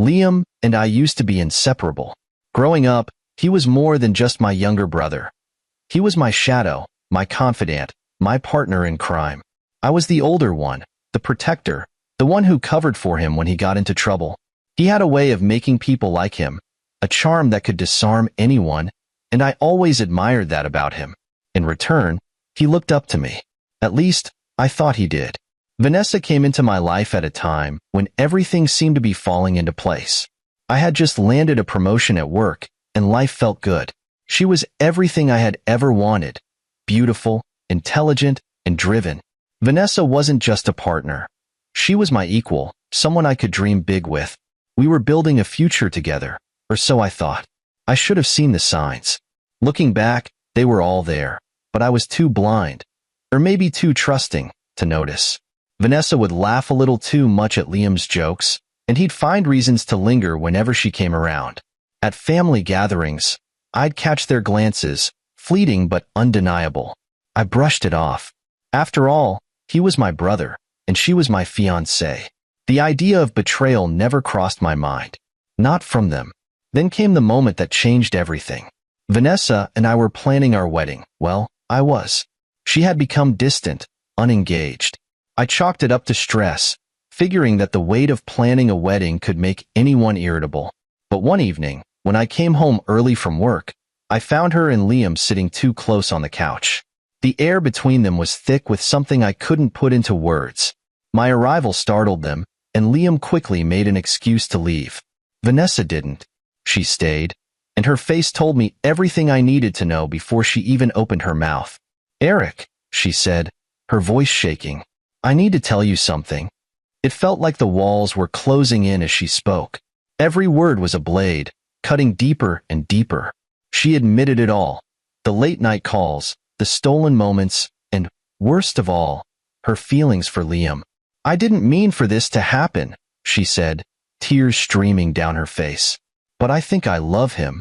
Liam and I used to be inseparable. Growing up, he was more than just my younger brother. He was my shadow, my confidant, my partner in crime. I was the older one, the protector, the one who covered for him when he got into trouble. He had a way of making people like him, a charm that could disarm anyone, and I always admired that about him. In return, he looked up to me. At least, I thought he did. Vanessa came into my life at a time when everything seemed to be falling into place. I had just landed a promotion at work, and life felt good. She was everything I had ever wanted: beautiful, intelligent, and driven. Vanessa wasn't just a partner. She was my equal, someone I could dream big with. We were building a future together, or so I thought. I should have seen the signs. Looking back, they were all there, but I was too blind, or maybe too trusting, to notice. Vanessa would laugh a little too much at Liam's jokes, and he'd find reasons to linger whenever she came around. At family gatherings, I'd catch their glances, fleeting but undeniable. I brushed it off. After all, he was my brother, and she was my fiancée. The idea of betrayal never crossed my mind. Not from them. Then came the moment that changed everything. Vanessa and I were planning our wedding. Well, I was. She had become distant, unengaged. I chalked it up to stress, figuring that the weight of planning a wedding could make anyone irritable. But one evening, when I came home early from work, I found her and Liam sitting too close on the couch. The air between them was thick with something I couldn't put into words. My arrival startled them, and Liam quickly made an excuse to leave. Vanessa didn't. She stayed, and her face told me everything I needed to know before she even opened her mouth. "Eric," she said, her voice shaking, "I need to tell you something." It felt like the walls were closing in as she spoke. Every word was a blade, cutting deeper and deeper. She admitted it all: the late-night calls, the stolen moments, and, worst of all, her feelings for Liam. "I didn't mean for this to happen," she said, tears streaming down her face. "But I think I love him."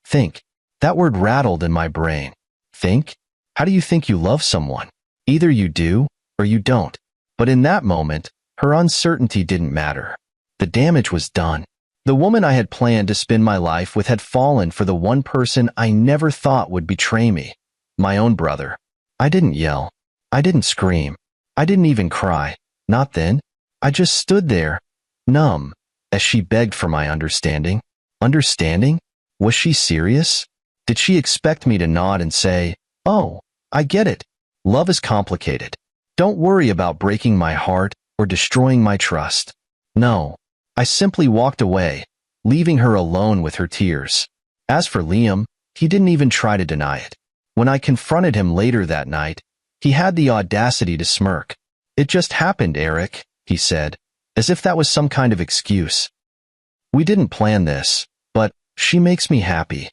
Think. That word rattled in my brain. Think? How do you think you love someone? Either you do, or you don't. But in that moment, her uncertainty didn't matter. The damage was done. The woman I had planned to spend my life with had fallen for the one person I never thought would betray me: my own brother. I didn't yell. I didn't scream. I didn't even cry. Not then. I just stood there, numb, as she begged for my understanding. Understanding? Was she serious? Did she expect me to nod and say, "Oh, I get it. Love is complicated. Don't worry about breaking my heart or destroying my trust"? No. I simply walked away, leaving her alone with her tears. As for Liam, he didn't even try to deny it. When I confronted him later that night, he had the audacity to smirk. "It just happened, Eric," he said, as if that was some kind of excuse. "We didn't plan this, but she makes me happy."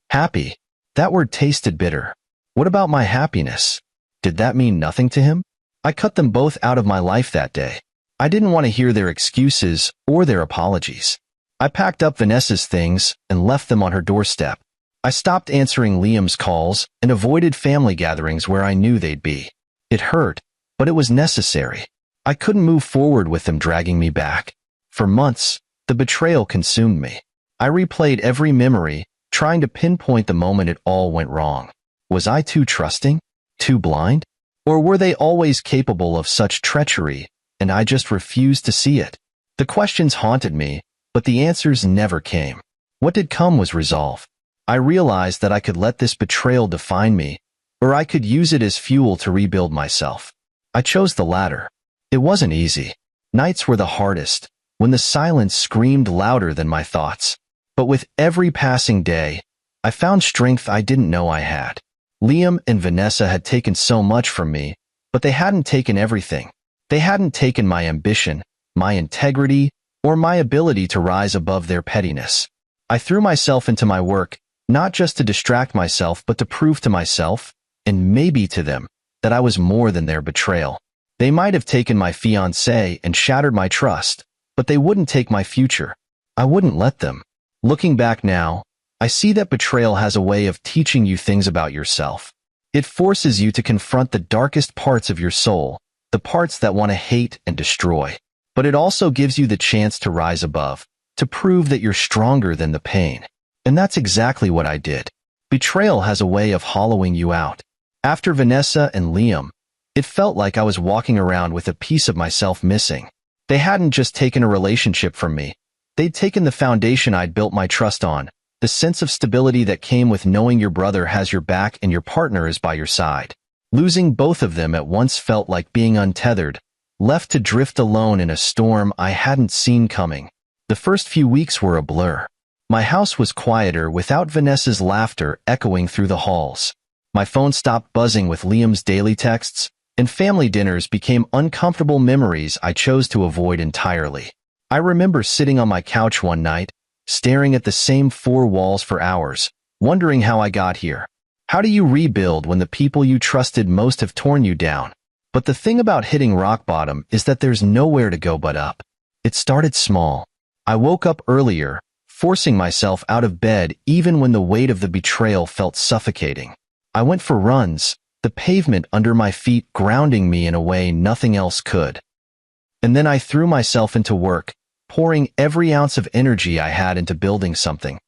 Happy? That word tasted bitter. What about my happiness? Did that mean nothing to him? I cut them both out of my life that day. I didn't want to hear their excuses or their apologies. I packed up Vanessa's things and left them on her doorstep. I stopped answering Liam's calls and avoided family gatherings where I knew they'd be. It hurt, but it was necessary. I couldn't move forward with them dragging me back. For months, the betrayal consumed me. I replayed every memory, trying to pinpoint the moment it all went wrong. Was I too trusting? Too blind? Or were they always capable of such treachery, and I just refused to see it? The questions haunted me, but the answers never came. What did come was resolve. I realized that I could let this betrayal define me, or I could use it as fuel to rebuild myself. I chose the latter. It wasn't easy. Nights were the hardest, when the silence screamed louder than my thoughts. But with every passing day, I found strength I didn't know I had. Liam and Vanessa had taken so much from me, but they hadn't taken everything. They hadn't taken my ambition, my integrity, or my ability to rise above their pettiness. I threw myself into my work, not just to distract myself, but to prove to myself, and maybe to them, that I was more than their betrayal. They might have taken my fiancé and shattered my trust, but they wouldn't take my future. I wouldn't let them. Looking back now, I see that betrayal has a way of teaching you things about yourself. It forces you to confront the darkest parts of your soul, the parts that want to hate and destroy. But it also gives you the chance to rise above, to prove that you're stronger than the pain. And that's exactly what I did. Betrayal has a way of hollowing you out. After Vanessa and Liam, it felt like I was walking around with a piece of myself missing. They hadn't just taken a relationship from me. They'd taken the foundation I'd built my trust on, the sense of stability that came with knowing your brother has your back and your partner is by your side. Losing both of them at once felt like being untethered, left to drift alone in a storm I hadn't seen coming. The first few weeks were a blur. My house was quieter without Vanessa's laughter echoing through the halls. My phone stopped buzzing with Liam's daily texts, and family dinners became uncomfortable memories I chose to avoid entirely. I remember sitting on my couch one night, staring at the same four walls for hours, wondering how I got here. How do you rebuild when the people you trusted most have torn you down? But the thing about hitting rock bottom is that there's nowhere to go but up. It started small. I woke up earlier, forcing myself out of bed even when the weight of the betrayal felt suffocating. I went for runs, the pavement under my feet grounding me in a way nothing else could. And then I threw myself into work, pouring every ounce of energy I had into building something.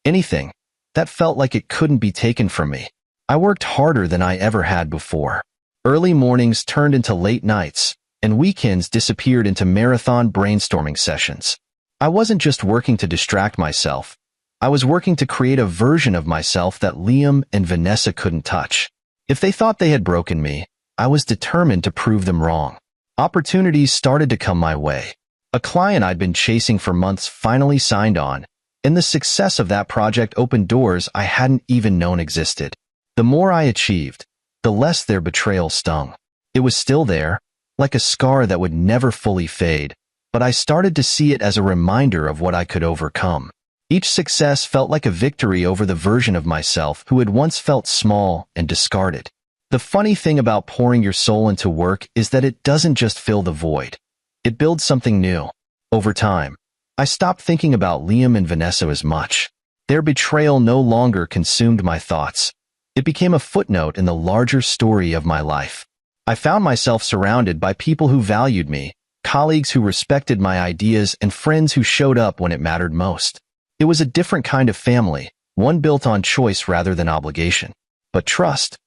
Anything that felt like it couldn't be taken from me. I worked harder than I ever had before. Early mornings turned into late nights, and weekends disappeared into marathon brainstorming sessions. I wasn't just working to distract myself. I was working to create a version of myself that Liam and Vanessa couldn't touch. If they thought they had broken me, I was determined to prove them wrong. Opportunities started to come my way. A client I'd been chasing for months finally signed on, and the success of that project opened doors I hadn't even known existed. The more I achieved, the less their betrayal stung. It was still there, like a scar that would never fully fade, but I started to see it as a reminder of what I could overcome. Each success felt like a victory over the version of myself who had once felt small and discarded. The funny thing about pouring your soul into work is that it doesn't just fill the void. It builds something new. Over time, I stopped thinking about Liam and Vanessa as much. Their betrayal no longer consumed my thoughts. It became a footnote in the larger story of my life. I found myself surrounded by people who valued me, colleagues who respected my ideas, and friends who showed up when it mattered most. It was a different kind of family, one built on choice rather than obligation. But trust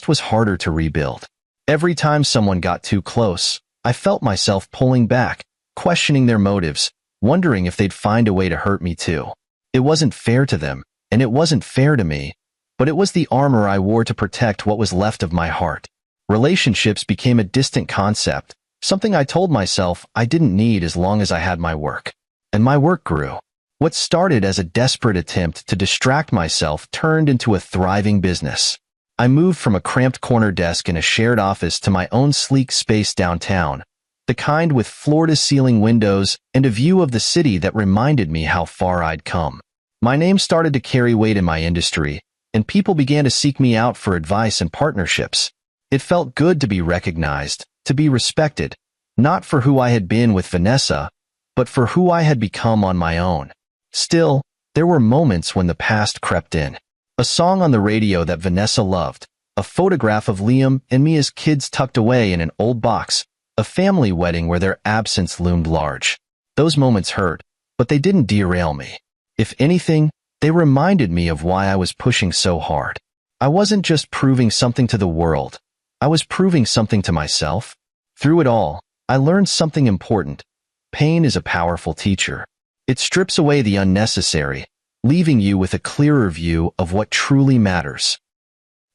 was harder to rebuild. Every time someone got too close, I felt myself pulling back, questioning their motives, wondering if they'd find a way to hurt me too. It wasn't fair to them, and it wasn't fair to me, but it was the armor I wore to protect what was left of my heart. Relationships became a distant concept, something I told myself I didn't need as long as I had my work. And my work grew. What started as a desperate attempt to distract myself turned into a thriving business. I moved from a cramped corner desk in a shared office to my own sleek space downtown, the kind with floor-to-ceiling windows and a view of the city that reminded me how far I'd come. My name started to carry weight in my industry, and people began to seek me out for advice and partnerships. It felt good to be recognized, to be respected, not for who I had been with Vanessa, but for who I had become on my own. Still, there were moments when the past crept in. A song on the radio that Vanessa loved, a photograph of Liam and me as kids tucked away in an old box, a family wedding where their absence loomed large. Those moments hurt, but they didn't derail me. If anything, they reminded me of why I was pushing so hard. I wasn't just proving something to the world. I was proving something to myself. Through it all, I learned something important. Pain is a powerful teacher. It strips away the unnecessary, leaving you with a clearer view of what truly matters.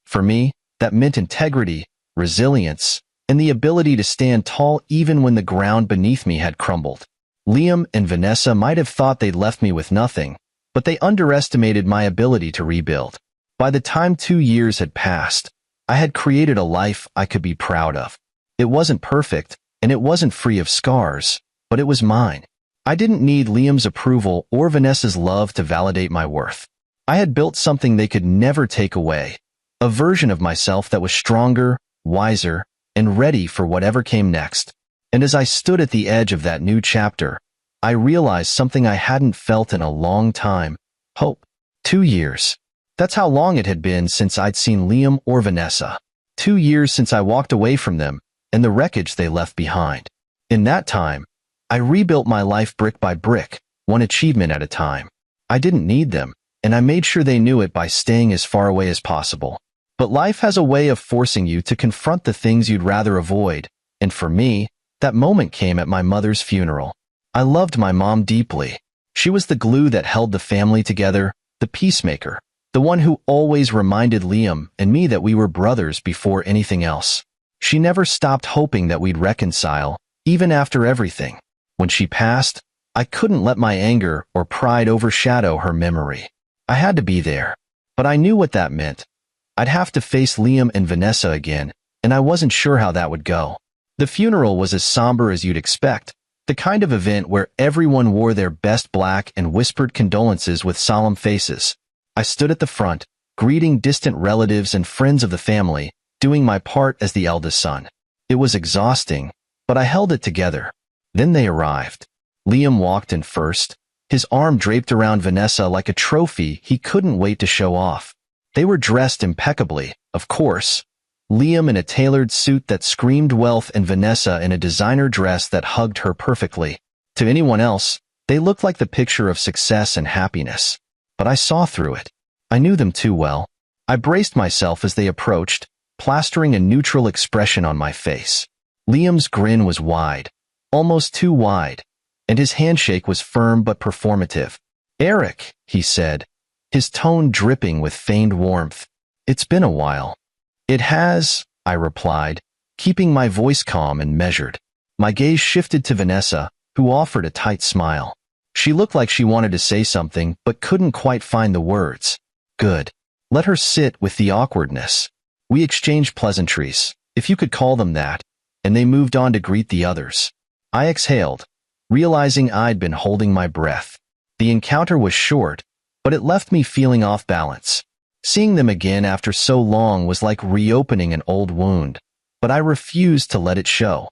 For me, that meant integrity, resilience, and the ability to stand tall even when the ground beneath me had crumbled. Liam and Vanessa might have thought they'd left me with nothing, but they underestimated my ability to rebuild. By the time 2 years had passed, I had created a life I could be proud of. It wasn't perfect, and it wasn't free of scars, but it was mine. I didn't need Liam's approval or Vanessa's love to validate my worth. I had built something they could never take away, a version of myself that was stronger, wiser, and ready for whatever came next. And as I stood at the edge of that new chapter, I realized something I hadn't felt in a long time: hope. 2 years. That's how long it had been since I'd seen Liam or Vanessa. 2 years since I walked away from them and the wreckage they left behind. In that time, I rebuilt my life brick by brick, one achievement at a time. I didn't need them, and I made sure they knew it by staying as far away as possible. But life has a way of forcing you to confront the things you'd rather avoid, and for me, that moment came at my mother's funeral. I loved my mom deeply. She was the glue that held the family together, the peacemaker, the one who always reminded Liam and me that we were brothers before anything else. She never stopped hoping that we'd reconcile, even after everything. When she passed, I couldn't let my anger or pride overshadow her memory. I had to be there. But I knew what that meant. I'd have to face Liam and Vanessa again, and I wasn't sure how that would go. The funeral was as somber as you'd expect, the kind of event where everyone wore their best black and whispered condolences with solemn faces. I stood at the front, greeting distant relatives and friends of the family, doing my part as the eldest son. It was exhausting, but I held it together. Then they arrived. Liam walked in first, his arm draped around Vanessa like a trophy he couldn't wait to show off. They were dressed impeccably, of course. Liam in a tailored suit that screamed wealth and Vanessa in a designer dress that hugged her perfectly. To anyone else, they looked like the picture of success and happiness. But I saw through it. I knew them too well. I braced myself as they approached, plastering a neutral expression on my face. Liam's grin was wide, almost too wide, and his handshake was firm but performative. "Eric," he said, his tone dripping with feigned warmth. "It's been a while." "It has," I replied, keeping my voice calm and measured. My gaze shifted to Vanessa, who offered a tight smile. She looked like she wanted to say something but couldn't quite find the words. Good. Let her sit with the awkwardness. We exchanged pleasantries, if you could call them that, and they moved on to greet the others. I exhaled, realizing I'd been holding my breath. The encounter was short, but it left me feeling off balance. Seeing them again after so long was like reopening an old wound, but I refused to let it show.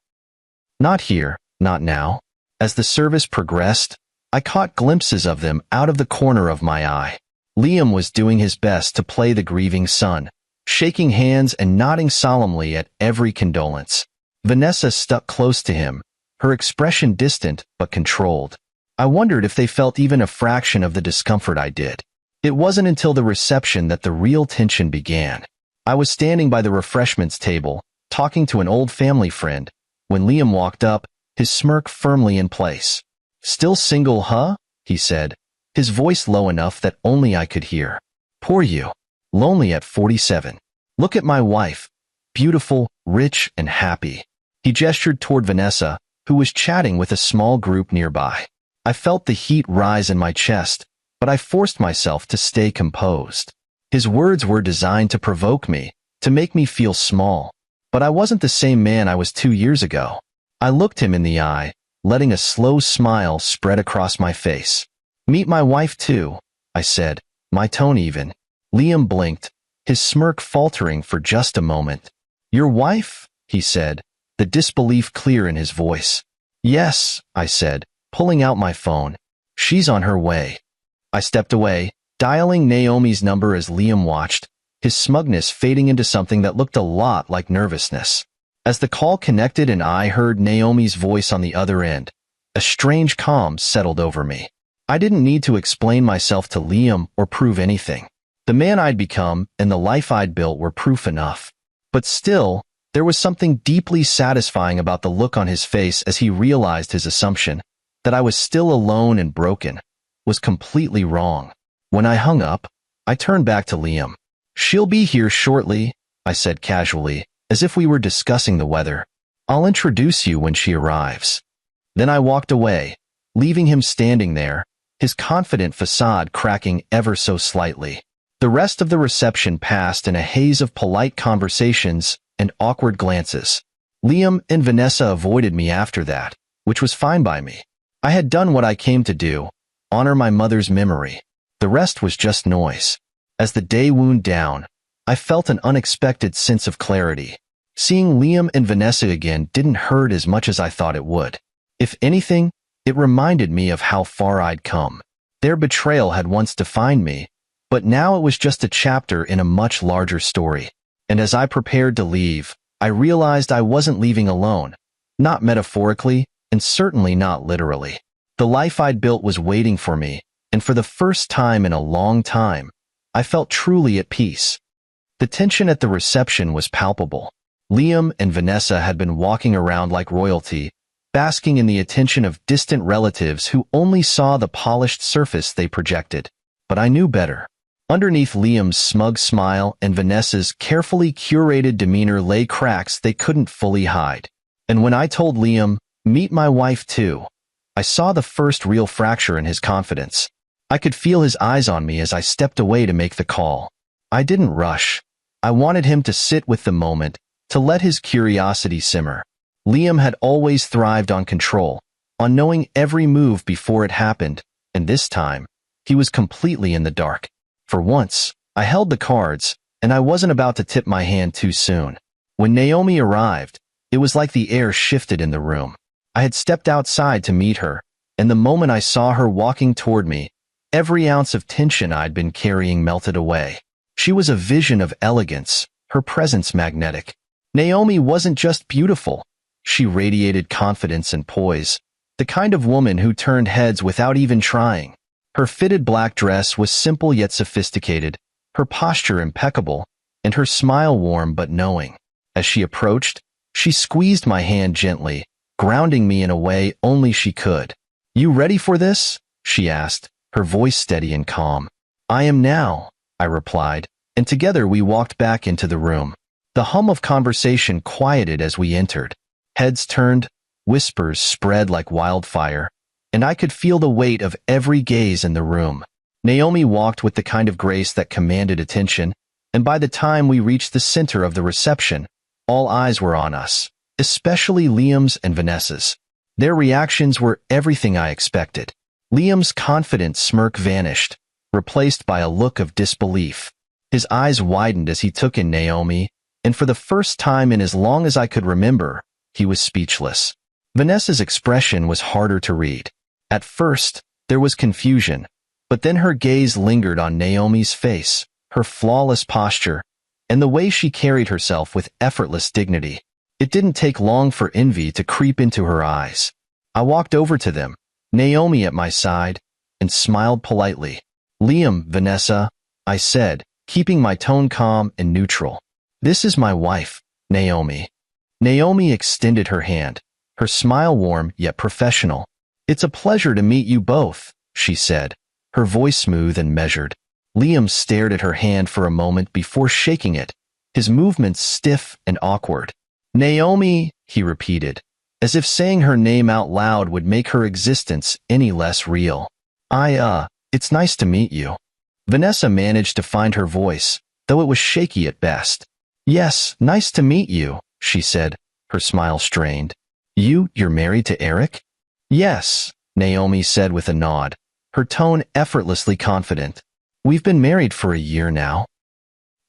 Not here, not now. As the service progressed, I caught glimpses of them out of the corner of my eye. Liam was doing his best to play the grieving son, shaking hands and nodding solemnly at every condolence. Vanessa stuck close to him, her expression distant but controlled. I wondered if they felt even a fraction of the discomfort I did. It wasn't until the reception that the real tension began. I was standing by the refreshments table, talking to an old family friend, when Liam walked up, his smirk firmly in place. "Still single, huh?" he said, his voice low enough that only I could hear. "Poor you. Lonely at 47. Look at my wife. Beautiful, rich, and happy." He gestured toward Vanessa, who was chatting with a small group nearby. I felt the heat rise in my chest, but I forced myself to stay composed. His words were designed to provoke me, to make me feel small. But I wasn't the same man I was 2 years ago. I looked him in the eye, letting a slow smile spread across my face. "Meet my wife too," I said, my tone even. Liam blinked, his smirk faltering for just a moment. "Your wife?" he said, the disbelief clear in his voice. "Yes," I said, pulling out my phone. "She's on her way." I stepped away, dialing Naomi's number as Liam watched, his smugness fading into something that looked a lot like nervousness. As the call connected and I heard Naomi's voice on the other end, a strange calm settled over me. I didn't need to explain myself to Liam or prove anything. The man I'd become and the life I'd built were proof enough. But still, there was something deeply satisfying about the look on his face as he realized his assumption, that I was still alone and broken, was completely wrong. When I hung up, I turned back to Liam. "She'll be here shortly," I said casually, as if we were discussing the weather. "I'll introduce you when she arrives." Then I walked away, leaving him standing there, his confident facade cracking ever so slightly. The rest of the reception passed in a haze of polite conversations and awkward glances. Liam and Vanessa avoided me after that, which was fine by me. I had done what I came to do, honor my mother's memory. The rest was just noise. As the day wound down, I felt an unexpected sense of clarity. Seeing Liam and Vanessa again didn't hurt as much as I thought it would. If anything, it reminded me of how far I'd come. Their betrayal had once defined me, but now it was just a chapter in a much larger story. And as I prepared to leave, I realized I wasn't leaving alone, not metaphorically, and certainly not literally. The life I'd built was waiting for me, and for the first time in a long time, I felt truly at peace. The tension at the reception was palpable. Liam and Vanessa had been walking around like royalty, basking in the attention of distant relatives who only saw the polished surface they projected. But I knew better. Underneath Liam's smug smile and Vanessa's carefully curated demeanor lay cracks they couldn't fully hide. And when I told Liam, "Meet my wife too," I saw the first real fracture in his confidence. I could feel his eyes on me as I stepped away to make the call. I didn't rush. I wanted him to sit with the moment, to let his curiosity simmer. Liam had always thrived on control, on knowing every move before it happened, and this time, he was completely in the dark. For once, I held the cards, and I wasn't about to tip my hand too soon. When Naomi arrived, it was like the air shifted in the room. I had stepped outside to meet her, and the moment I saw her walking toward me, every ounce of tension I'd been carrying melted away. She was a vision of elegance, her presence magnetic. Naomi wasn't just beautiful. She radiated confidence and poise, the kind of woman who turned heads without even trying. Her fitted black dress was simple yet sophisticated, her posture impeccable, and her smile warm but knowing. As she approached, she squeezed my hand gently, grounding me in a way only she could. "You ready for this?" she asked, her voice steady and calm. "I am now," I replied, and together we walked back into the room. The hum of conversation quieted as we entered. Heads turned, whispers spread like wildfire, and I could feel the weight of every gaze in the room. Naomi walked with the kind of grace that commanded attention, and by the time we reached the center of the reception, all eyes were on us, especially Liam's and Vanessa's. Their reactions were everything I expected. Liam's confident smirk vanished, replaced by a look of disbelief. His eyes widened as he took in Naomi, and for the first time in as long as I could remember, he was speechless. Vanessa's expression was harder to read. At first, there was confusion, but then her gaze lingered on Naomi's face, her flawless posture, and the way she carried herself with effortless dignity. It didn't take long for envy to creep into her eyes. I walked over to them, Naomi at my side, and smiled politely. "Liam, Vanessa," I said, keeping my tone calm and neutral. "This is my wife, Naomi." Naomi extended her hand, her smile warm yet professional. "It's a pleasure to meet you both," she said, her voice smooth and measured. Liam stared at her hand for a moment before shaking it, his movements stiff and awkward. "Naomi," he repeated, as if saying her name out loud would make her existence any less real. It's nice to meet you." Vanessa managed to find her voice, though it was shaky at best. "Yes, nice to meet you," she said, her smile strained. You're married to Eric?" "Yes," Naomi said with a nod, her tone effortlessly confident. "We've been married for a year now."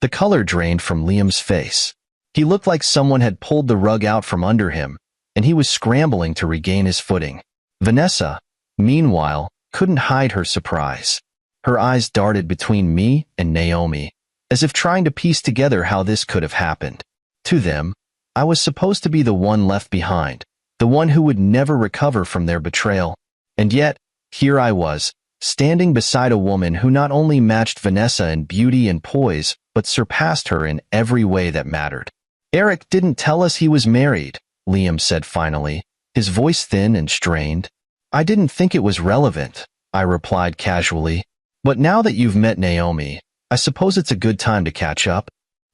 The color drained from Liam's face. He looked like someone had pulled the rug out from under him, and he was scrambling to regain his footing. Vanessa, meanwhile, couldn't hide her surprise. Her eyes darted between me and Naomi, as if trying to piece together how this could have happened. To them, I was supposed to be the one left behind, the one who would never recover from their betrayal. And yet, here I was, standing beside a woman who not only matched Vanessa in beauty and poise, but surpassed her in every way that mattered. "Eric didn't tell us he was married," Liam said finally, his voice thin and strained. "I didn't think it was relevant," I replied casually. "But now that you've met Naomi, I suppose it's a good time to catch up."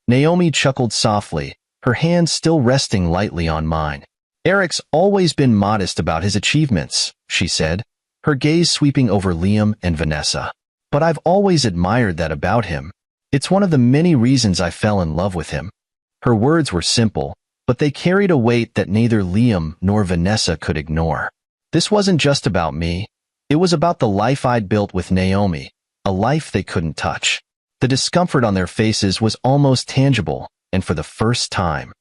Naomi chuckled softly, her hand still resting lightly on mine. "Eric's always been modest about his achievements," she said, her gaze sweeping over Liam and Vanessa. "But I've always admired that about him. It's one of the many reasons I fell in love with him." Her words were simple, but they carried a weight that neither Liam nor Vanessa could ignore. This wasn't just about me. It was about the life I'd built with Naomi, a life they couldn't touch. The discomfort on their faces was almost tangible, and for the first time,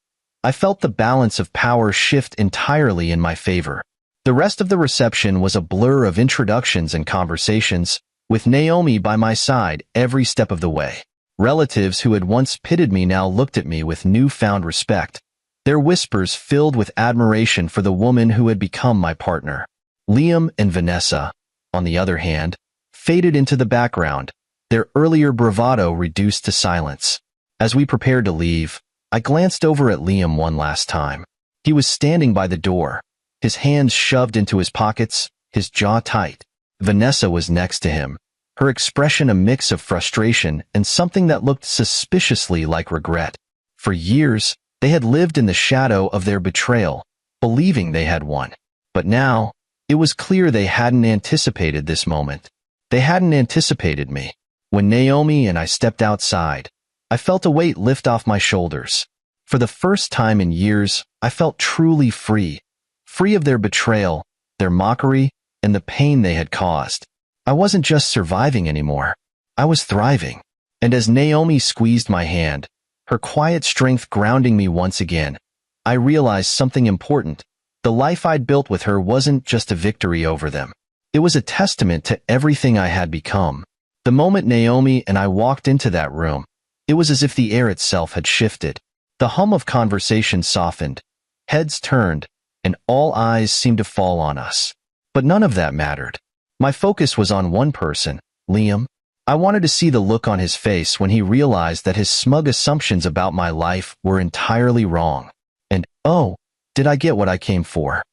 I felt the balance of power shift entirely in my favor. The rest of the reception was a blur of introductions and conversations, with Naomi by my side every step of the way. Relatives who had once pitied me now looked at me with newfound respect, their whispers filled with admiration for the woman who had become my partner. Liam and Vanessa, on the other hand, faded into the background, their earlier bravado reduced to silence. As we prepared to leave, I glanced over at Liam one last time. He was standing by the door, his hands shoved into his pockets, his jaw tight. Vanessa was next to him, her expression a mix of frustration and something that looked suspiciously like regret. For years, they had lived in the shadow of their betrayal, believing they had won. But now, it was clear they hadn't anticipated this moment. They hadn't anticipated me. When Naomi and I stepped outside, I felt a weight lift off my shoulders. For the first time in years, I felt truly free. Free of their betrayal, their mockery, and the pain they had caused. I wasn't just surviving anymore. I was thriving. And as Naomi squeezed my hand, her quiet strength grounding me once again, I realized something important. The life I'd built with her wasn't just a victory over them. It was a testament to everything I had become. The moment Naomi and I walked into that room, it was as if the air itself had shifted. The hum of conversation softened, heads turned, and all eyes seemed to fall on us. But none of that mattered. My focus was on one person, Liam. I wanted to see the look on his face when he realized that his smug assumptions about my life were entirely wrong. And, oh, did I get what I came for?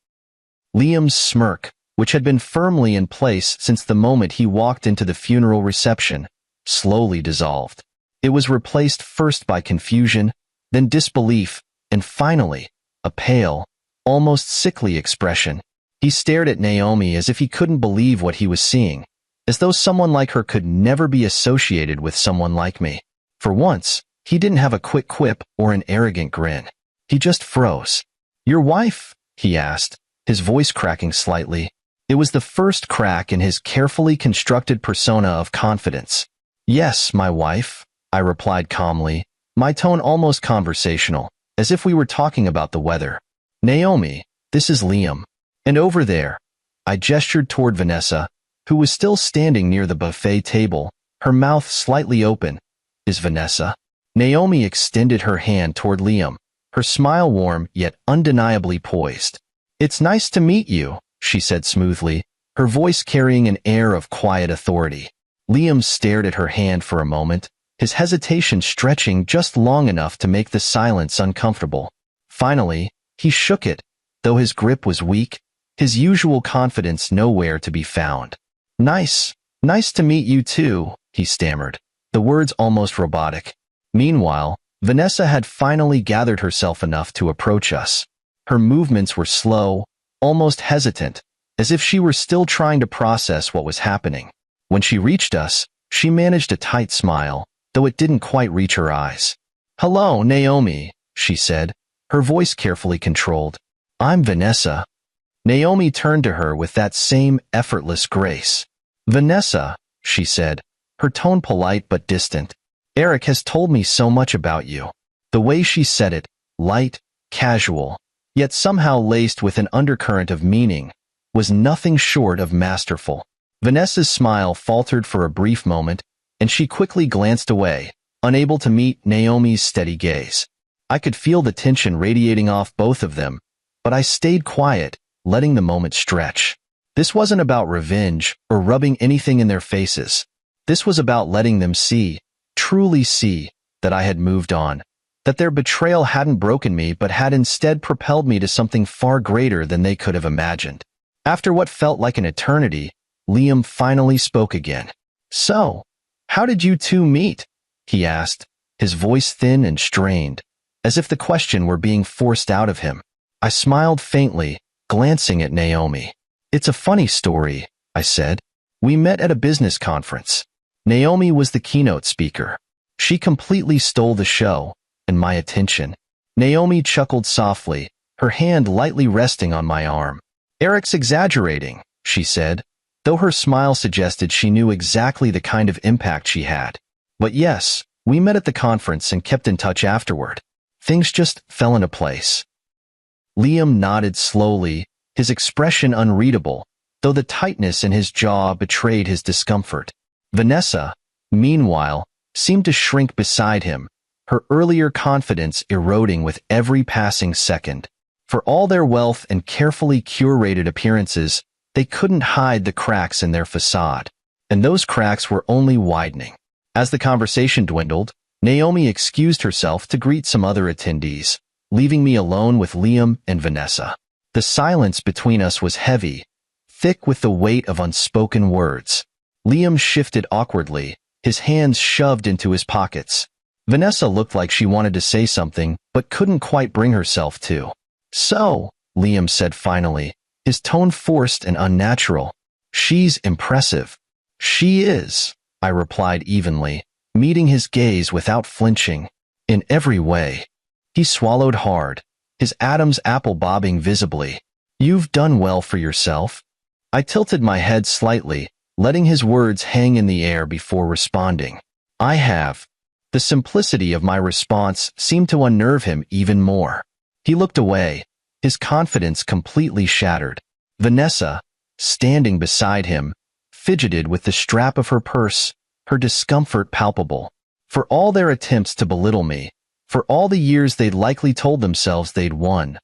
Liam's smirk, which had been firmly in place since the moment he walked into the funeral reception, slowly dissolved. It was replaced first by confusion, then disbelief, and finally, a pale, almost sickly expression. He stared at Naomi as if he couldn't believe what he was seeing, as though someone like her could never be associated with someone like me. For once, he didn't have a quick quip or an arrogant grin. He just froze. "Your wife?" he asked, his voice cracking slightly. It was the first crack in his carefully constructed persona of confidence. "Yes, my wife," I replied calmly, my tone almost conversational, as if we were talking about the weather. "Naomi, this is Liam. And over there," I gestured toward Vanessa, who was still standing near the buffet table, her mouth slightly open. "Is Vanessa?" Naomi extended her hand toward Liam, her smile warm yet undeniably poised. "It's nice to meet you," she said smoothly, her voice carrying an air of quiet authority. Liam stared at her hand for a moment, his hesitation stretching just long enough to make the silence uncomfortable. Finally, he shook it, though his grip was weak, his usual confidence nowhere to be found. Nice to meet you too," he stammered, the words almost robotic. Meanwhile, Vanessa had finally gathered herself enough to approach us. Her movements were slow, almost hesitant, as if she were still trying to process what was happening. When she reached us, she managed a tight smile, though it didn't quite reach her eyes. "Hello, Naomi," she said, her voice carefully controlled. "I'm Vanessa." Naomi turned to her with that same effortless grace. "Vanessa," she said, her tone polite but distant. "Eric has told me so much about you." The way she said it, light, casual, yet somehow laced with an undercurrent of meaning, was nothing short of masterful. Vanessa's smile faltered for a brief moment, and she quickly glanced away, unable to meet Naomi's steady gaze. I could feel the tension radiating off both of them, but I stayed quiet, letting the moment stretch. This wasn't about revenge or rubbing anything in their faces. This was about letting them see, truly see, that I had moved on, that their betrayal hadn't broken me but had instead propelled me to something far greater than they could have imagined. After what felt like an eternity, Liam finally spoke again. "So, how did you two meet?" he asked, his voice thin and strained, as if the question were being forced out of him. I smiled faintly, glancing at Naomi. "It's a funny story," I said. "We met at a business conference. Naomi was the keynote speaker. She completely stole the show, and my attention." Naomi chuckled softly, her hand lightly resting on my arm. "Eric's exaggerating," she said, though her smile suggested she knew exactly the kind of impact she had. "But yes, we met at the conference and kept in touch afterward. Things just fell into place." Liam nodded slowly, his expression unreadable, though the tightness in his jaw betrayed his discomfort. Vanessa, meanwhile, seemed to shrink beside him, her earlier confidence eroding with every passing second. For all their wealth and carefully curated appearances, they couldn't hide the cracks in their facade. And those cracks were only widening. As the conversation dwindled, Naomi excused herself to greet some other attendees, leaving me alone with Liam and Vanessa. The silence between us was heavy, thick with the weight of unspoken words. Liam shifted awkwardly, his hands shoved into his pockets. Vanessa looked like she wanted to say something, but couldn't quite bring herself to. "So," Liam said finally, his tone forced and unnatural. "She's impressive." "She is," I replied evenly, meeting his gaze without flinching. "In every way." He swallowed hard, his Adam's apple bobbing visibly. "You've done well for yourself." I tilted my head slightly, letting his words hang in the air before responding. "I have." The simplicity of my response seemed to unnerve him even more. He looked away, his confidence completely shattered. Vanessa, standing beside him, fidgeted with the strap of her purse, her discomfort palpable. For all their attempts to belittle me, for all the years they'd likely told themselves they'd won,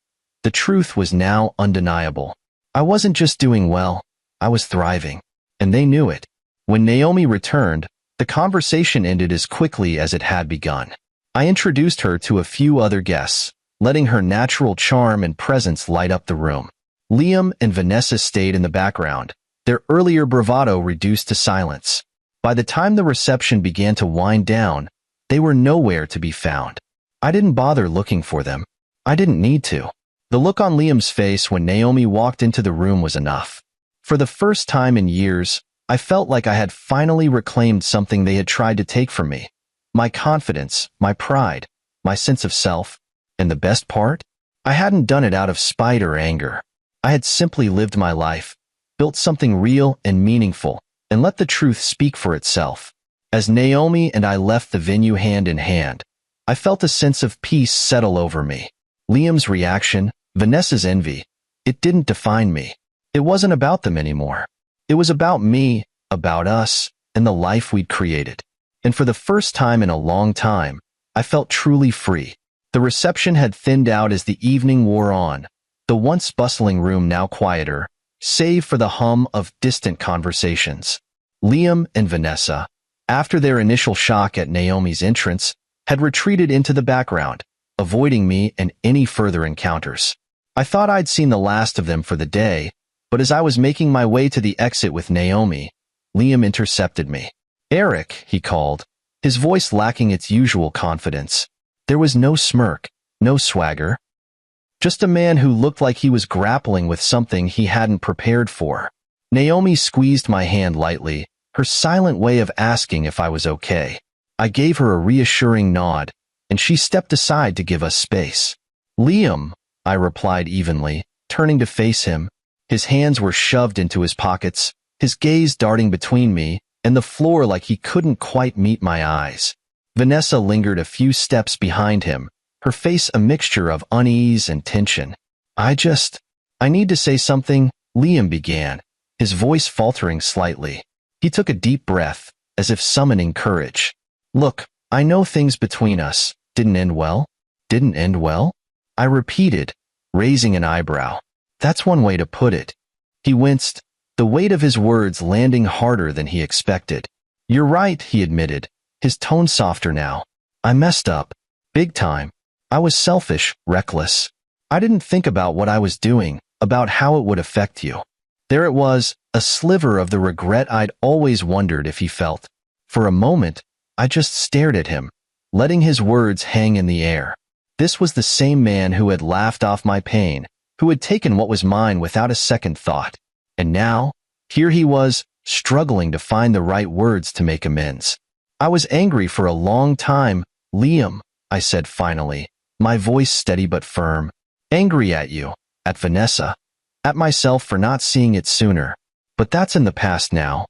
the truth was now undeniable. I wasn't just doing well, I was thriving. And they knew it. When Naomi returned, the conversation ended as quickly as it had begun. I introduced her to a few other guests, letting her natural charm and presence light up the room. Liam and Vanessa stayed in the background, their earlier bravado reduced to silence. By the time the reception began to wind down, they were nowhere to be found. I didn't bother looking for them. I didn't need to. The look on Liam's face when Naomi walked into the room was enough. For the first time in years, I felt like I had finally reclaimed something they had tried to take from me. My confidence, my pride, my sense of self. And the best part? I hadn't done it out of spite or anger. I had simply lived my life, built something real and meaningful, and let the truth speak for itself. As Naomi and I left the venue hand in hand, I felt a sense of peace settle over me. Liam's reaction, Vanessa's envy, it didn't define me. It wasn't about them anymore. It was about me, about us, and the life we'd created. And for the first time in a long time, I felt truly free. The reception had thinned out as the evening wore on, the once bustling room now quieter, save for the hum of distant conversations. Liam and Vanessa, after their initial shock at Naomi's entrance, had retreated into the background, avoiding me and any further encounters. I thought I'd seen the last of them for the day, but as I was making my way to the exit with Naomi, Liam intercepted me. "Eric," he called, his voice lacking its usual confidence. There was no smirk, no swagger. Just a man who looked like he was grappling with something he hadn't prepared for. Naomi squeezed my hand lightly, her silent way of asking if I was okay. I gave her a reassuring nod, and she stepped aside to give us space. "Liam," I replied evenly, turning to face him. His hands were shoved into his pockets, his gaze darting between me and the floor like he couldn't quite meet my eyes. Vanessa lingered a few steps behind him, her face a mixture of unease and tension. I need to say something," Liam began, his voice faltering slightly. He took a deep breath, as if summoning courage. "Look, I know things between us didn't end well." "Didn't end well?" I repeated, raising an eyebrow. "That's one way to put it." He winced, the weight of his words landing harder than he expected. "You're right," he admitted, his tone softer now. "I messed up. Big time. I was selfish, reckless. I didn't think about what I was doing, about how it would affect you." There it was, a sliver of the regret I'd always wondered if he felt. For a moment, I just stared at him, letting his words hang in the air. This was the same man who had laughed off my pain, who had taken what was mine without a second thought. And now, here he was, struggling to find the right words to make amends. "I was angry for a long time, Liam," I said finally, my voice steady but firm. "Angry at you, at Vanessa, at myself for not seeing it sooner. But that's in the past now."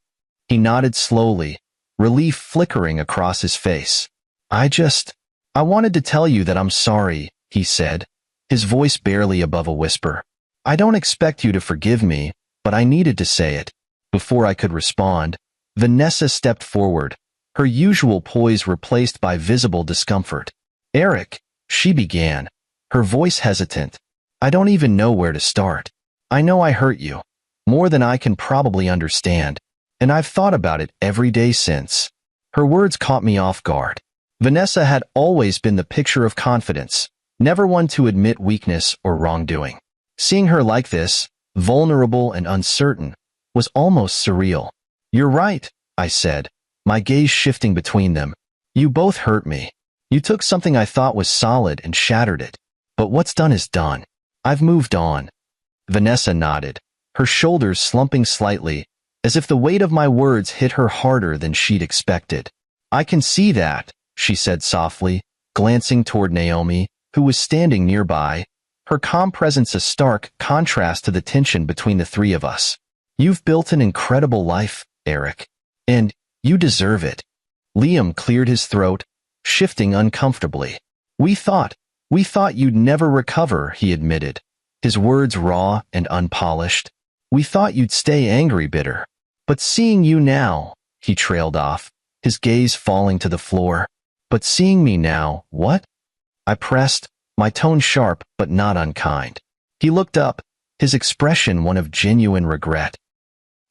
He nodded slowly, relief flickering across his face. I wanted to tell you that I'm sorry," he said, his voice barely above a whisper. "I don't expect you to forgive me, but I needed to say it." Before I could respond, Vanessa stepped forward, her usual poise replaced by visible discomfort. "Eric," she began, her voice hesitant, "I don't even know where to start. I know I hurt you. more than I can probably understand, and I've thought about it every day since." Her words caught me off guard. Vanessa had always been the picture of confidence, never one to admit weakness or wrongdoing. Seeing her like this, vulnerable and uncertain, was almost surreal. "You're right," I said, my gaze shifting between them. "You both hurt me. You took something I thought was solid and shattered it. But what's done is done. I've moved on." Vanessa nodded, her shoulders slumping slightly, as if the weight of my words hit her harder than she'd expected. "I can see that," she said softly, glancing toward Naomi, who was standing nearby, her calm presence a stark contrast to the tension between the three of us. "You've built an incredible life, Eric. And you deserve it." Liam cleared his throat, shifting uncomfortably. We thought you'd never recover," he admitted, his words raw and unpolished. "We thought you'd stay angry, bitter. But seeing you now," he trailed off, his gaze falling to the floor. "But seeing me now, what?" I pressed, my tone sharp but not unkind. He looked up, his expression one of genuine regret.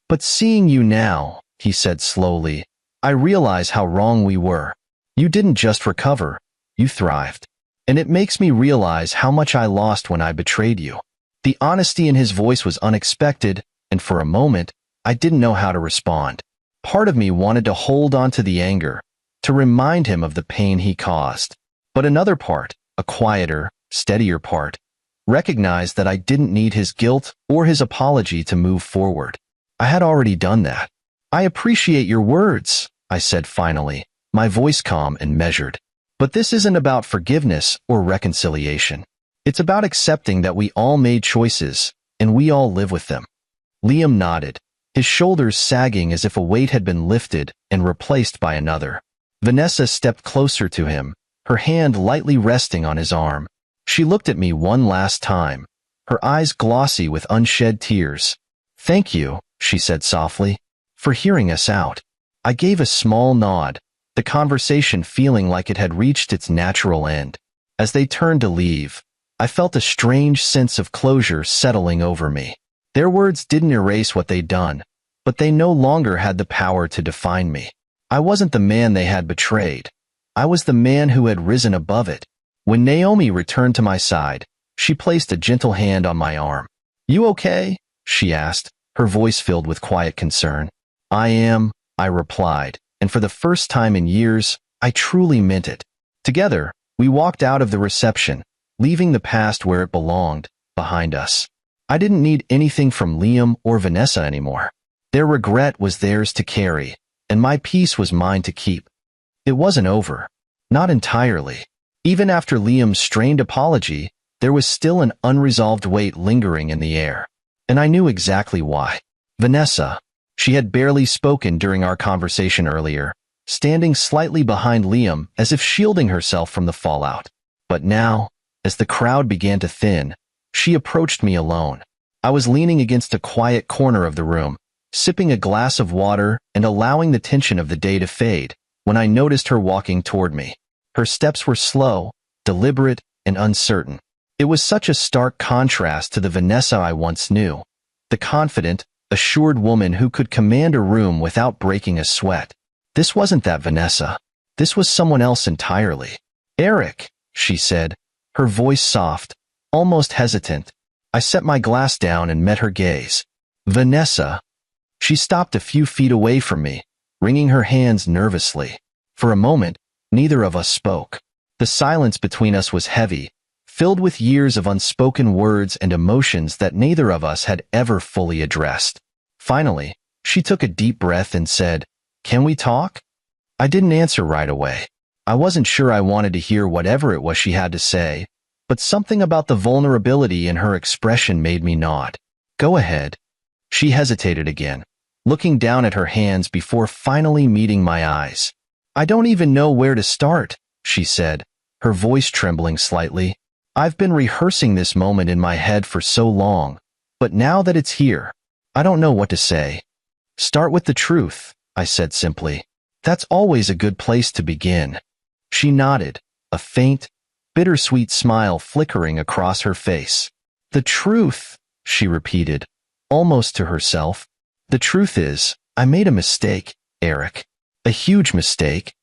"But seeing you now," he said slowly, "I realize how wrong we were. You didn't just recover, you thrived. And it makes me realize how much I lost when I betrayed you." The honesty in his voice was unexpected, and for a moment, I didn't know how to respond. Part of me wanted to hold on to the anger, to remind him of the pain he caused. But another part, a quieter, steadier part, recognized that I didn't need his guilt or his apology to move forward. I had already done that. "I appreciate your words," I said finally, my voice calm and measured. "But this isn't about forgiveness or reconciliation. It's about accepting that we all made choices, and we all live with them." Liam nodded, his shoulders sagging as if a weight had been lifted and replaced by another. Vanessa stepped closer to him, her hand lightly resting on his arm. She looked at me one last time, her eyes glossy with unshed tears. "Thank you," she said softly, "for hearing us out." I gave a small nod, the conversation feeling like it had reached its natural end. As they turned to leave, I felt a strange sense of closure settling over me. Their words didn't erase what they'd done, but they no longer had the power to define me. I wasn't the man they had betrayed. I was the man who had risen above it. When Naomi returned to my side, she placed a gentle hand on my arm. "You okay?" she asked, her voice filled with quiet concern. "I am," I replied, and for the first time in years, I truly meant it. Together, we walked out of the reception, leaving the past where it belonged, behind us. I didn't need anything from Liam or Vanessa anymore. Their regret was theirs to carry, and my peace was mine to keep. It wasn't over. Not entirely. Even after Liam's strained apology, there was still an unresolved weight lingering in the air. And I knew exactly why. Vanessa. She had barely spoken during our conversation earlier, standing slightly behind Liam as if shielding herself from the fallout. But now, as the crowd began to thin, she approached me alone. I was leaning against a quiet corner of the room, sipping a glass of water and allowing the tension of the day to fade, when I noticed her walking toward me. Her steps were slow, deliberate, and uncertain. It was such a stark contrast to the Vanessa I once knew, the confident, assured woman who could command a room without breaking a sweat. This wasn't that Vanessa. This was someone else entirely. "Eric," she said, her voice soft, almost hesitant. I set my glass down and met her gaze. "Vanessa." She stopped a few feet away from me, wringing her hands nervously. For a moment, neither of us spoke. The silence between us was heavy, filled with years of unspoken words and emotions that neither of us had ever fully addressed. Finally, she took a deep breath and said, "Can we talk?" I didn't answer right away. I wasn't sure I wanted to hear whatever it was she had to say, but something about the vulnerability in her expression made me nod. "Go ahead." She hesitated again, looking down at her hands before finally meeting my eyes. "I don't even know where to start," she said, her voice trembling slightly. "I've been rehearsing this moment in my head for so long, but now that it's here, I don't know what to say." "Start with the truth," I said simply. "That's always a good place to begin." She nodded, a faint, bittersweet smile flickering across her face. "The truth," she repeated, almost to herself. "The truth is, I made a mistake, Eric. A huge mistake."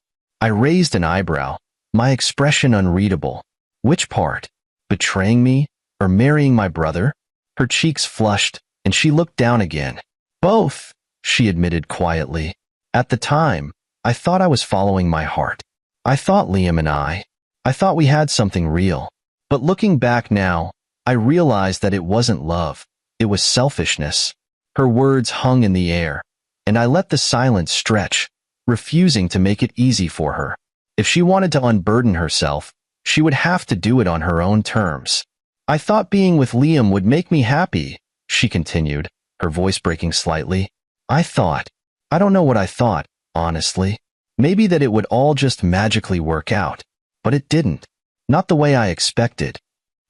I raised an eyebrow, my expression unreadable. "Which part? Betraying me, or marrying my brother?" Her cheeks flushed, and she looked down again. "Both," she admitted quietly. "At the time, I thought I was following my heart. I thought Liam and I thought we had something real. But looking back now, I realized that it wasn't love. It was selfishness." Her words hung in the air, and I let the silence stretch, refusing to make it easy for her. If she wanted to unburden herself, she would have to do it on her own terms. "I thought being with Liam would make me happy," she continued, her voice breaking slightly. I don't know what I thought, honestly. Maybe that it would all just magically work out. But it didn't. Not the way I expected."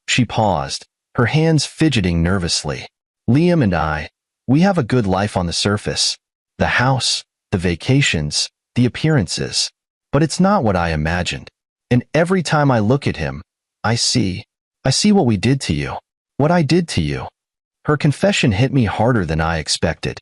She paused, her hands fidgeting nervously. "Liam and we have a good life on the surface. The house, the vacations, the appearances. But it's not what I imagined. And every time I look at him, I see what we did to you. What I did to you." Her confession hit me harder than I expected.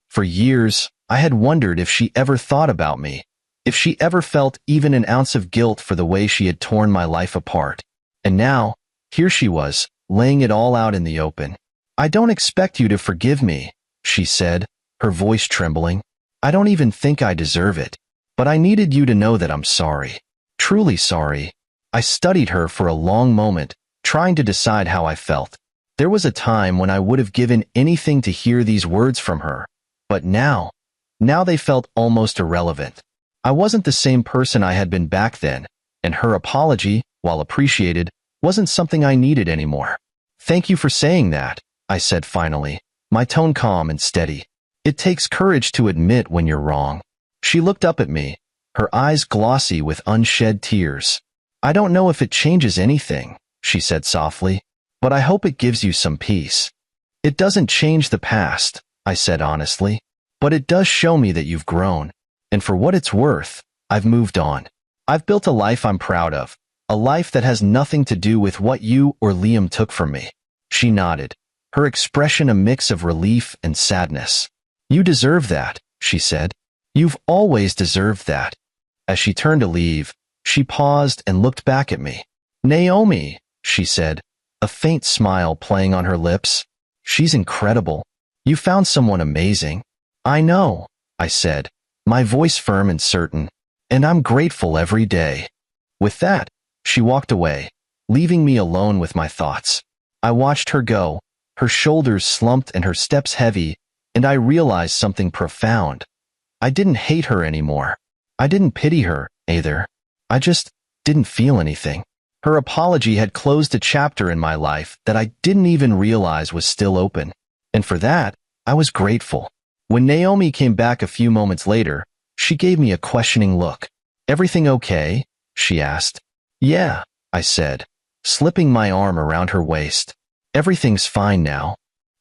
For years, I had wondered if she ever thought about me, if she ever felt even an ounce of guilt for the way she had torn my life apart. And now, here she was, laying it all out in the open. "I don't expect you to forgive me," she said, her voice trembling. "I don't even think I deserve it. But I needed you to know that I'm sorry. Truly sorry." I studied her for a long moment, trying to decide how I felt. There was a time when I would have given anything to hear these words from her. But now they felt almost irrelevant. I wasn't the same person I had been back then, and her apology, while appreciated, wasn't something I needed anymore. "Thank you for saying that," I said finally, my tone calm and steady. "It takes courage to admit when you're wrong." She looked up at me, her eyes glossy with unshed tears. "I don't know if it changes anything," she said softly, "but I hope it gives you some peace." "It doesn't change the past," I said honestly, "but it does show me that you've grown. And for what it's worth, I've moved on. I've built a life I'm proud of, a life that has nothing to do with what you or Liam took from me." She nodded, her expression a mix of relief and sadness. "You deserve that," she said. "You've always deserved that." As she turned to leave, she paused and looked back at me. "Naomi," she said, a faint smile playing on her lips. "She's incredible. You found someone amazing." "I know," I said, my voice firm and certain, "and I'm grateful every day." With that, she walked away, leaving me alone with my thoughts. I watched her go, her shoulders slumped and her steps heavy, and I realized something profound. I didn't hate her anymore. I didn't pity her, either. I just didn't feel anything. Her apology had closed a chapter in my life that I didn't even realize was still open. And for that, I was grateful. When Naomi came back a few moments later, she gave me a questioning look. "Everything okay?" she asked. "Yeah," I said, slipping my arm around her waist. "Everything's fine now."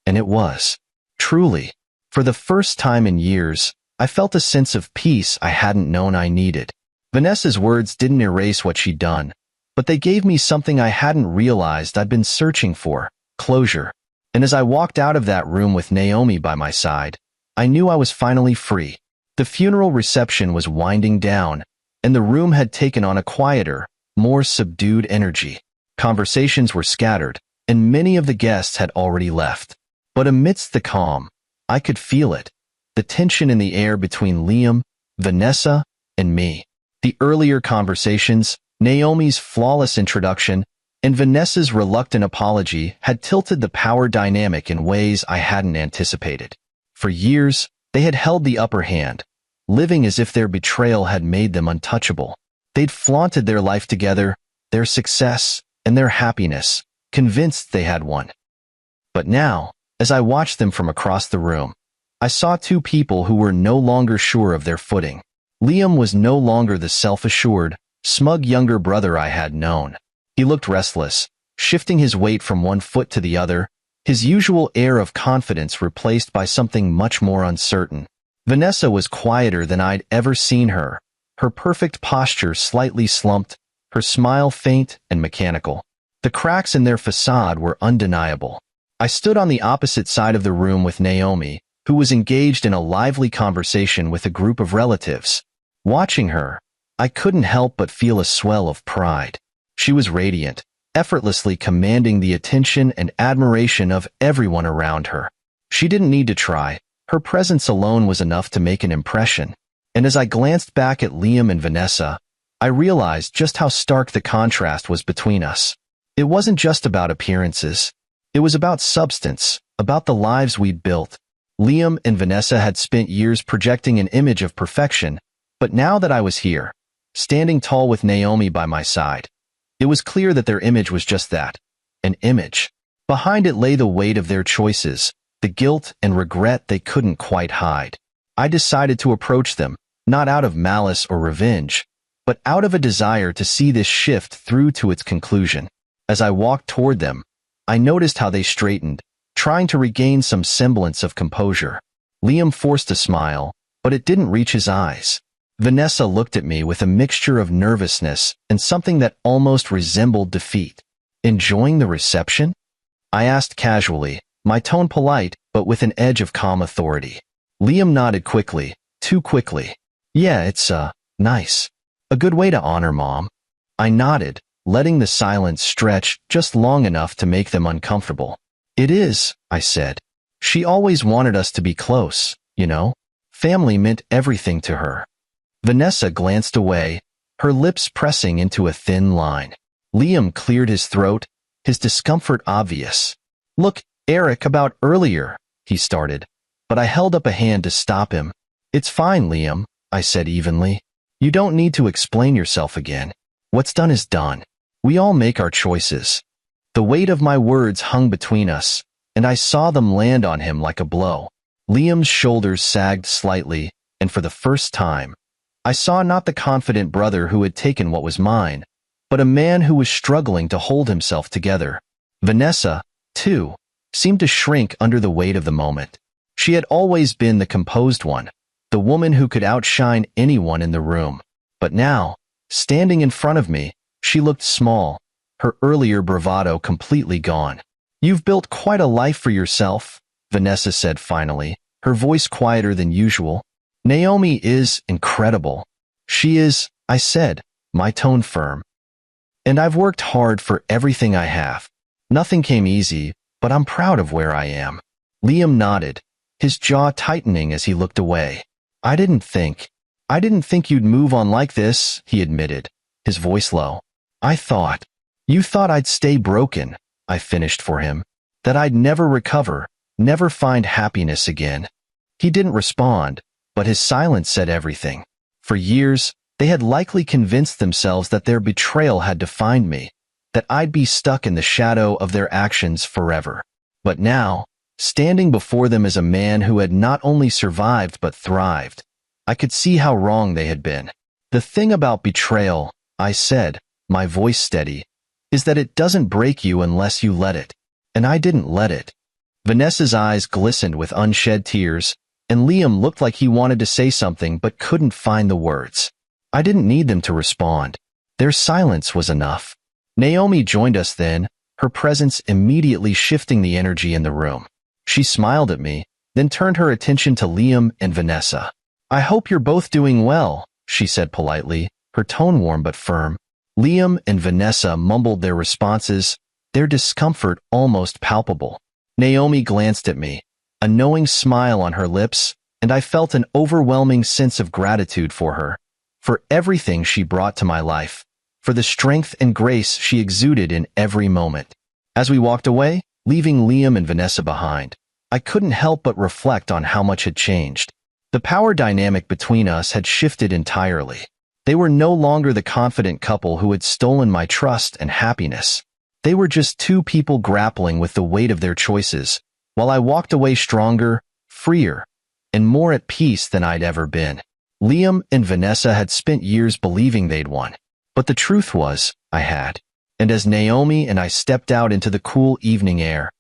And it was. Truly. For the first time in years, I felt a sense of peace I hadn't known I needed. Vanessa's words didn't erase what she'd done, but they gave me something I hadn't realized I'd been searching for: closure. And as I walked out of that room with Naomi by my side, I knew I was finally free. The funeral reception was winding down, and the room had taken on a quieter, more subdued energy. Conversations were scattered, and many of the guests had already left. But amidst the calm, I could feel it, the tension in the air between Liam, Vanessa, and me. The earlier conversations, Naomi's flawless introduction, and Vanessa's reluctant apology had tilted the power dynamic in ways I hadn't anticipated. For years, they had held the upper hand, living as if their betrayal had made them untouchable. They'd flaunted their life together, their success, and their happiness, convinced they had won. But now, as I watched them from across the room, I saw two people who were no longer sure of their footing. Liam was no longer the self-assured, smug younger brother I had known. He looked restless, shifting his weight from one foot to the other, his usual air of confidence replaced by something much more uncertain. Vanessa was quieter than I'd ever seen her, her perfect posture slightly slumped, her smile faint and mechanical. The cracks in their facade were undeniable. I stood on the opposite side of the room with Naomi, who was engaged in a lively conversation with a group of relatives. Watching her, I couldn't help but feel a swell of pride. She was radiant, effortlessly commanding the attention and admiration of everyone around her. She didn't need to try. Her presence alone was enough to make an impression. And as I glanced back at Liam and Vanessa, I realized just how stark the contrast was between us. It wasn't just about appearances. It was about substance, about the lives we'd built. Liam and Vanessa had spent years projecting an image of perfection, but now that I was here, standing tall with Naomi by my side, it was clear that their image was just that, an image. Behind it lay the weight of their choices, the guilt and regret they couldn't quite hide. I decided to approach them, not out of malice or revenge, but out of a desire to see this shift through to its conclusion. As I walked toward them, I noticed how they straightened, trying to regain some semblance of composure. Liam forced a smile, but it didn't reach his eyes. Vanessa looked at me with a mixture of nervousness and something that almost resembled defeat. "Enjoying the reception?" I asked casually, my tone polite, but with an edge of calm authority. Liam nodded quickly, too quickly. "Yeah, it's, nice. A good way to honor Mom." I nodded, letting the silence stretch just long enough to make them uncomfortable. "It is," I said. "She always wanted us to be close, you know? Family meant everything to her." Vanessa glanced away, her lips pressing into a thin line. Liam cleared his throat, his discomfort obvious. "Look, Eric, about earlier," he started, but I held up a hand to stop him. "It's fine, Liam," I said evenly. "You don't need to explain yourself again. What's done is done. We all make our choices." The weight of my words hung between us, and I saw them land on him like a blow. Liam's shoulders sagged slightly, and for the first time, I saw not the confident brother who had taken what was mine, but a man who was struggling to hold himself together. Vanessa, too, seemed to shrink under the weight of the moment. She had always been the composed one, the woman who could outshine anyone in the room. But now, standing in front of me, she looked small, her earlier bravado completely gone. "You've built quite a life for yourself," Vanessa said finally, her voice quieter than usual. "Naomi is incredible." "She is," I said, my tone firm. "And I've worked hard for everything I have. Nothing came easy, but I'm proud of where I am." Liam nodded, his jaw tightening as he looked away. I didn't think you'd move on like this," he admitted, his voice low. You thought I'd stay broken," I finished for him. "That I'd never recover, never find happiness again." He didn't respond, but his silence said everything. For years, they had likely convinced themselves that their betrayal had defined me, that I'd be stuck in the shadow of their actions forever. But now, standing before them as a man who had not only survived but thrived, I could see how wrong they had been. "The thing about betrayal," I said, my voice steady, "is that it doesn't break you unless you let it. And I didn't let it." Vanessa's eyes glistened with unshed tears, and Liam looked like he wanted to say something but couldn't find the words. I didn't need them to respond. Their silence was enough. Naomi joined us then, her presence immediately shifting the energy in the room. She smiled at me, then turned her attention to Liam and Vanessa. "I hope you're both doing well," she said politely, her tone warm but firm. Liam and Vanessa mumbled their responses, their discomfort almost palpable. Naomi glanced at me, a knowing smile on her lips, and I felt an overwhelming sense of gratitude for her, for everything she brought to my life, for the strength and grace she exuded in every moment. As we walked away, leaving Liam and Vanessa behind, I couldn't help but reflect on how much had changed. The power dynamic between us had shifted entirely. They were no longer the confident couple who had stolen my trust and happiness. They were just two people grappling with the weight of their choices, while I walked away stronger, freer, and more at peace than I'd ever been. Liam and Vanessa had spent years believing they'd won, but the truth was, I had. And as Naomi and I stepped out into the cool evening air,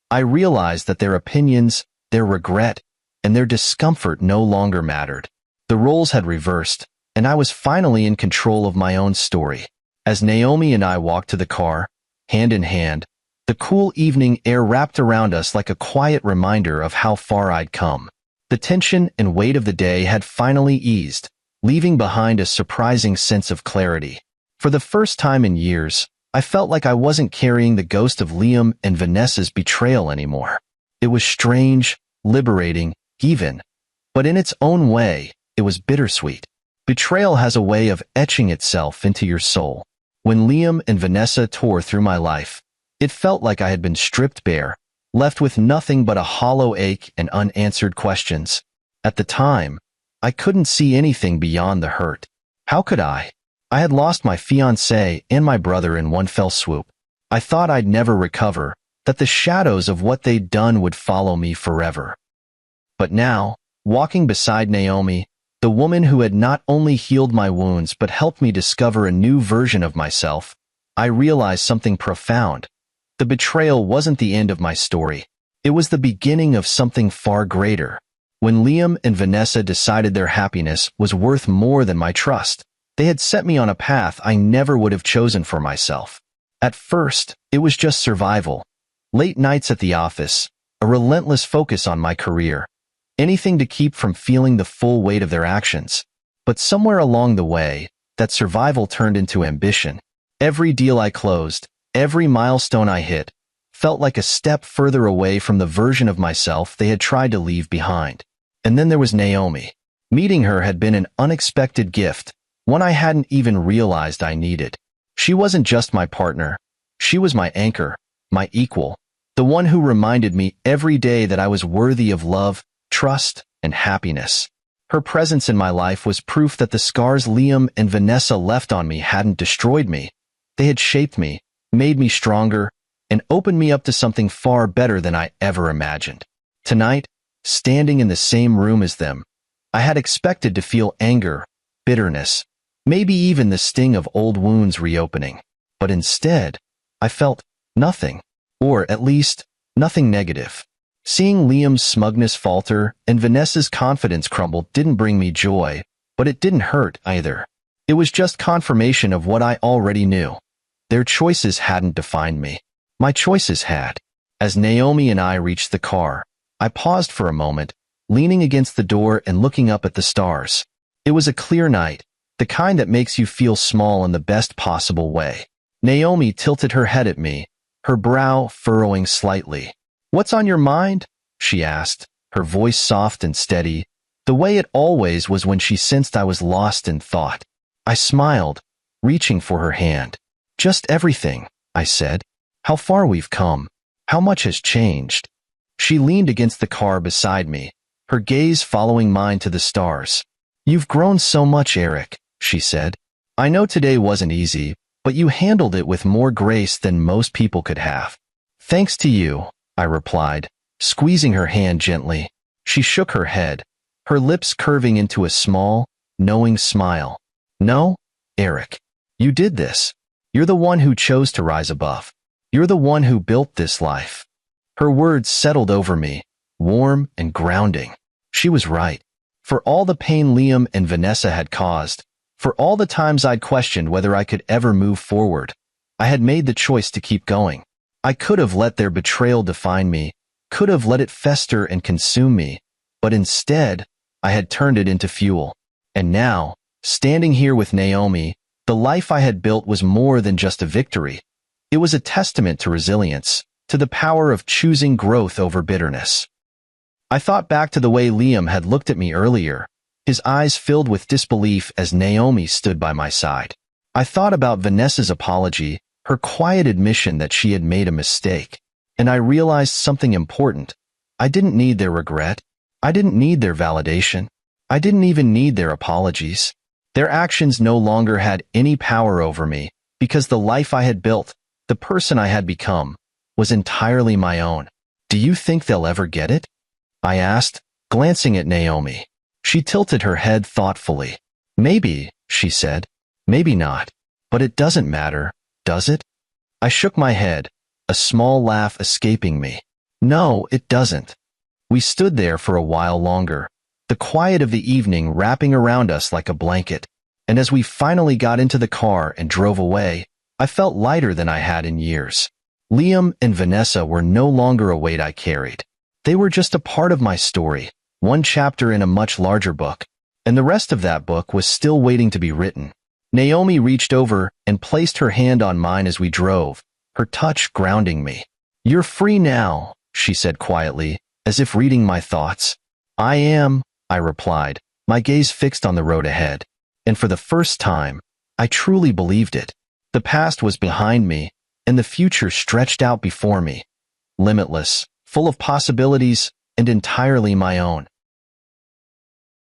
I realized that their opinions, their regret, and their discomfort no longer mattered. The roles had reversed, and I was finally in control of my own story. As Naomi and I walked to the car, hand in hand, the The cool evening air wrapped around us like a quiet reminder of how far I'd come. The tension and weight of the day had finally eased, leaving behind a surprising sense of clarity. For the first time in years, I felt like I wasn't carrying the ghost of Liam and Vanessa's betrayal anymore. It was strange, liberating, even. But in its own way, it was bittersweet. Betrayal has a way of etching itself into your soul. When Liam and Vanessa tore through my life, it felt like I had been stripped bare, left with nothing but a hollow ache and unanswered questions. At the time, I couldn't see anything beyond the hurt. How could I? I had lost my fiancée and my brother in one fell swoop. I thought I'd never recover, that the shadows of what they'd done would follow me forever. But now, walking beside Naomi, the woman who had not only healed my wounds but helped me discover a new version of myself, I realized something profound. The betrayal wasn't the end of my story. It was the beginning of something far greater. When Liam and Vanessa decided their happiness was worth more than my trust, they had set me on a path I never would have chosen for myself. At first, it was just survival. Late nights at the office, a relentless focus on my career, anything to keep from feeling the full weight of their actions. But somewhere along the way, that survival turned into ambition. Every deal I closed, every milestone I hit, felt like a step further away from the version of myself they had tried to leave behind. And then there was Naomi. Meeting her had been an unexpected gift, one I hadn't even realized I needed. She wasn't just my partner. She was my anchor, my equal, the one who reminded me every day that I was worthy of love, trust, and happiness. Her presence in my life was proof that the scars Liam and Vanessa left on me hadn't destroyed me. They had shaped me, made me stronger, and opened me up to something far better than I ever imagined. Tonight, standing in the same room as them, I had expected to feel anger, bitterness, maybe even the sting of old wounds reopening. But instead, I felt nothing, or at least, nothing negative. Seeing Liam's smugness falter and Vanessa's confidence crumble didn't bring me joy, but it didn't hurt either. It was just confirmation of what I already knew. Their choices hadn't defined me. My choices had. As Naomi and I reached the car, I paused for a moment, leaning against the door and looking up at the stars. It was a clear night, the kind that makes you feel small in the best possible way. Naomi tilted her head at me, her brow furrowing slightly. "What's on your mind?" she asked, her voice soft and steady, the way it always was when she sensed I was lost in thought. I smiled, reaching for her hand. "Just everything," I said. "How far we've come. How much has changed." She leaned against the car beside me, her gaze following mine to the stars. "You've grown so much, Eric," she said. "I know today wasn't easy, but you handled it with more grace than most people could have." "Thanks to you," I replied, squeezing her hand gently. She shook her head, her lips curving into a small, knowing smile. "No, Eric. You did this. You're the one who chose to rise above. You're the one who built this life." Her words settled over me, warm and grounding. She was right. For all the pain Liam and Vanessa had caused, for all the times I'd questioned whether I could ever move forward, I had made the choice to keep going. I could have let their betrayal define me, could have let it fester and consume me, but instead, I had turned it into fuel. And now, standing here with Naomi, the life I had built was more than just a victory. It was a testament to resilience, to the power of choosing growth over bitterness. I thought back to the way Liam had looked at me earlier, his eyes filled with disbelief as Naomi stood by my side. I thought about Vanessa's apology, her quiet admission that she had made a mistake, and I realized something important. I didn't need their regret. I didn't need their validation. I didn't even need their apologies. Their actions no longer had any power over me, because the life I had built, the person I had become, was entirely my own. "Do you think they'll ever get it?" I asked, glancing at Naomi. She tilted her head thoughtfully. "Maybe," she said. "Maybe not. But it doesn't matter, does it?" I shook my head, a small laugh escaping me. "No, it doesn't." We stood there for a while longer, the quiet of the evening wrapping around us like a blanket, and as we finally got into the car and drove away, I felt lighter than I had in years. Liam and Vanessa were no longer a weight I carried. They were just a part of my story, one chapter in a much larger book, and the rest of that book was still waiting to be written. Naomi reached over and placed her hand on mine as we drove, her touch grounding me. "You're free now," she said quietly, as if reading my thoughts. "I am," I replied, my gaze fixed on the road ahead. And for the first time, I truly believed it. The past was behind me, and the future stretched out before me, limitless, full of possibilities, and entirely my own.